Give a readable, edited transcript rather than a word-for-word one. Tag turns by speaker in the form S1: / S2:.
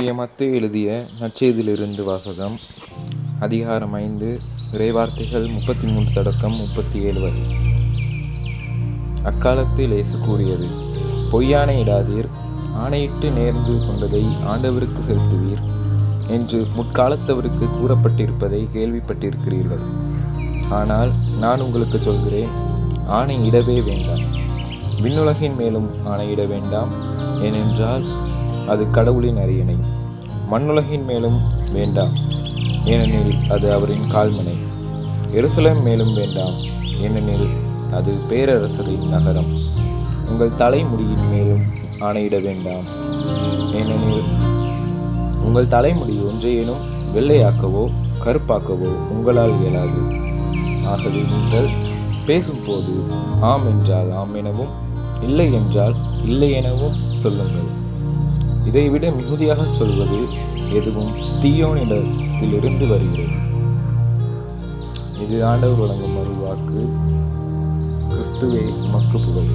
S1: தூய மத்தேயு எழுதிய நற்செய்தியிலிருந்து வாசகம். அதிகாரம் 5, இறைவார்த்தைகள் 33 தொடக்கம் 37 வரை. அக்காலத்தில் இயேசு கூறியது: பொய்யானை இடாதீர், ஆணையிட்டு நேர்ந்து கொண்டதை ஆண்டவருக்கு செலுத்துவீர் என்று முற்காலத்தவருக்கு கூறப்பட்டிருப்பதை கேள்விப்பட்டிருக்கிறீர்கள். ஆனால் நான் உங்களுக்கு சொல்கிறேன், ஆணையிடவே வேண்டாம். விண்ணுலகின் மேலும் ஆணையிட வேண்டாம், ஏனென்றால் அது கடவுளின் அரியணை. மண்ணுலகின் மேலும் வேண்டாம், ஏனெனில் அது அவரின் கால்மனை. எருசலேம் மேலும் வேண்டாம், ஏனெனில் அது பேரரசரின் நகரம். உங்கள் தலைமுடியின் மேலும் ஆணையிட வேண்டாம், ஏனெனில் உங்கள் தலைமுடி ஒன்றையேனும் வெள்ளையாக்கவோ கருப்பாக்கவோ உங்களால் இயலாது. ஆகவே நீங்கள் பேசும்போது ஆம் என்றால் ஆம் எனவும், இல்லை என்றால் இல்லை எனவும் சொல்லுங்கள். இதைவிட மிகுதியாக சொல்வது எதுவும் தீயோனிடத்திலிருந்து வருகிறது. இது ஆண்டவர் வழங்கும் அருள்வாக்கு. கிறிஸ்துவே உமக்கு புகழ்.